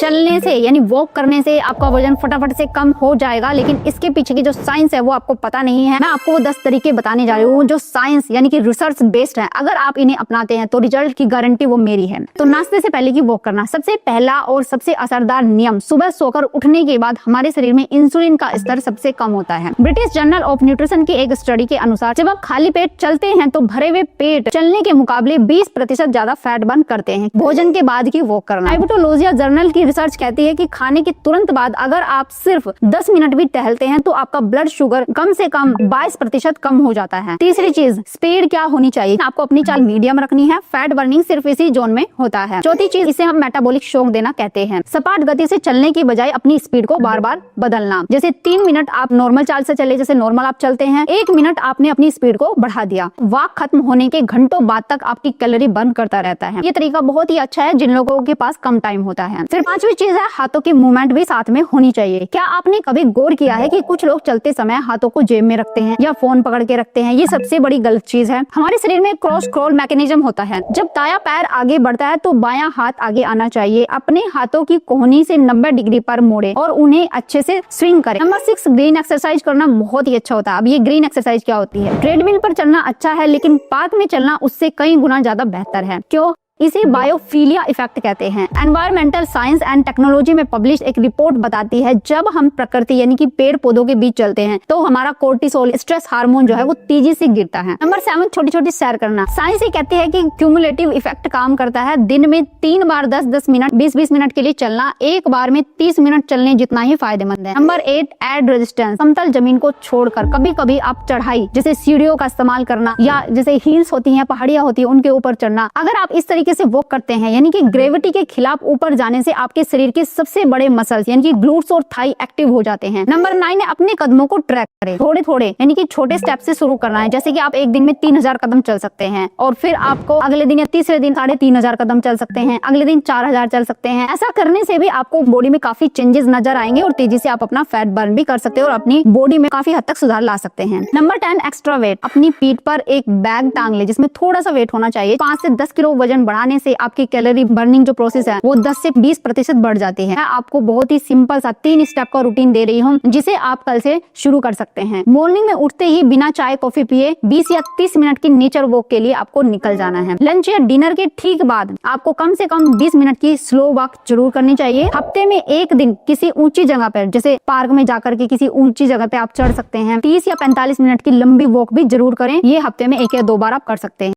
चलने से यानी वॉक करने से आपका वजन फटाफट से कम हो जाएगा, लेकिन इसके पीछे की जो साइंस है वो आपको पता नहीं है। मैं आपको वो 10 तरीके बताने जा रही हूँ जो साइंस यानी कि रिसर्च बेस्ड है। अगर आप इन्हें अपनाते हैं तो रिजल्ट की गारंटी वो मेरी है। तो नाश्ते से पहले की वॉक करना सबसे पहला और सबसे असरदार नियम। सुबह सोकर उठने के बाद हमारे शरीर में इंसुलिन का स्तर सबसे कम होता है। ब्रिटिश जर्नल ऑफ न्यूट्रिशन की एक स्टडी के अनुसार जब आप खाली पेट चलते हैं तो भरे हुए पेट चलने के मुकाबले 20% ज्यादा फैट बर्न करते हैं। भोजन के बाद की वॉक करना। डायबिटोलॉजी जर्नल की रिसर्च कहती है कि खाने के तुरंत बाद अगर आप सिर्फ 10 मिनट भी टहलते हैं तो आपका ब्लड शुगर कम से कम 22% कम हो जाता है। तीसरी चीज, स्पीड क्या होनी चाहिए? आपको अपनी चाल मीडियम रखनी है। फैट बर्निंग सिर्फ इसी जोन में होता है। चौथी चीज, इसे हम मेटाबॉलिक शॉक देना कहते हैं। सपाट गति से चलने की बजाय अपनी स्पीड को बार बार बदलना। जैसे 3 मिनट आप नॉर्मल चाल से चले, जैसे नॉर्मल आप चलते हैं, 1 मिनट आपने अपनी स्पीड को बढ़ा दिया। वॉक खत्म होने के घंटों बाद तक आपकी कैलोरी बर्न करता रहता है। ये तरीका बहुत ही अच्छा है जिन लोगों के पास कम टाइम होता है। फिर पांचवी चीज है, हाथों की मूवमेंट भी साथ में होनी चाहिए। क्या आपने कभी गौर किया है कि कुछ लोग चलते समय हाथों को जेब में रखते हैं या फोन पकड़ के रखते हैं? ये सबसे बड़ी गलत चीज है। हमारे शरीर में क्रॉस क्रॉल मैकेनिज्म होता है। जब दायां पैर आगे बढ़ता है तो बायां हाथ आगे आना चाहिए। अपने हाथों की कोहनी से 90 डिग्री पर मोड़े और उन्हें अच्छे से स्विंग करें। नंबर 6, ग्रीन एक्सरसाइज करना बहुत ही अच्छा होता है। अब ये ग्रीन एक्सरसाइज क्या होती है? ट्रेडमिल पर चलना अच्छा है, लेकिन पार्क में चलना उससे कई गुना ज्यादा बेहतर है। क्यों? इसे बायोफिलिया इफेक्ट कहते हैं। एनवायरमेंटल साइंस एंड टेक्नोलॉजी में पब्लिश एक रिपोर्ट बताती है जब हम प्रकृति यानी कि पेड़ पौधों के बीच चलते हैं तो हमारा कोर्टिसोल स्ट्रेस हार्मोन जो है वो तेजी से गिरता है। नंबर 7, छोटी छोटी सैर करना। साइंस ये कहती है कि क्यूमुलेटिव इफेक्ट काम करता है। दिन में 3 बार 10-10 मिनट 20-20 मिनट के लिए चलना एक बार में 30 मिनट चलने जितना ही फायदेमंद है। Number 8, add resistance. समतल जमीन को छोड़कर कभी कभी आप चढ़ाई जैसे सीढ़ियों का इस्तेमाल करना या जैसे हिल्स होती है, पहाड़ियां होती है, उनके ऊपर चढ़ना। अगर आप इस तरीके से वॉक करते हैं यानी कि ग्रेविटी के खिलाफ ऊपर जाने से आपके शरीर के सबसे बड़े मसल्स यानी कि ग्लूट्स और थाई एक्टिव हो जाते हैं। नंबर 9 है, अपने कदमों को ट्रैक करें। थोड़े थोड़े यानी कि छोटे स्टेप से शुरू करना है। जैसे कि आप एक दिन में 3000 कदम चल सकते हैं और फिर आपको अगले दिन या तीसरे दिन 3500 कदम चल सकते हैं, अगले दिन 4000 चल सकते हैं। ऐसा करने से भी आपको बॉडी में काफी चेंजेस नजर आएंगे और तेजी से आप अपना फैट बर्न भी कर सकते हैं और अपनी बॉडी में काफी हद तक सुधार ला सकते हैं। Number 10, extra weight. अपनी पीठ पर एक बैग टांग ले जिसमें थोड़ा सा वेट होना चाहिए। 5 से 10 किलो वजन बढ़ाने से आपकी कैलोरी बर्निंग जो प्रोसेस है वो 10 से 20% बढ़ जाती है। मैं आपको बहुत ही सिंपल सा 3 स्टेप का रूटीन दे रही हूँ जिसे आप कल से शुरू कर सकते हैं। मॉर्निंग में उठते ही बिना चाय कॉफी पिए 20 या 30 मिनट की नेचर वॉक के लिए आपको निकल जाना है। लंच या डिनर के ठीक बाद आपको कम से कम 20 मिनट की स्लो वॉक जरूर करनी चाहिए। हफ्ते में एक दिन किसी ऊंची जगह पर जैसे पार्क में जाकर के किसी ऊंची जगह पे आप चढ़ सकते हैं। 30 या 45 मिनट की लंबी वॉक भी जरूर करें। ये हफ्ते में 1 या 2 बार आप कर सकते हैं।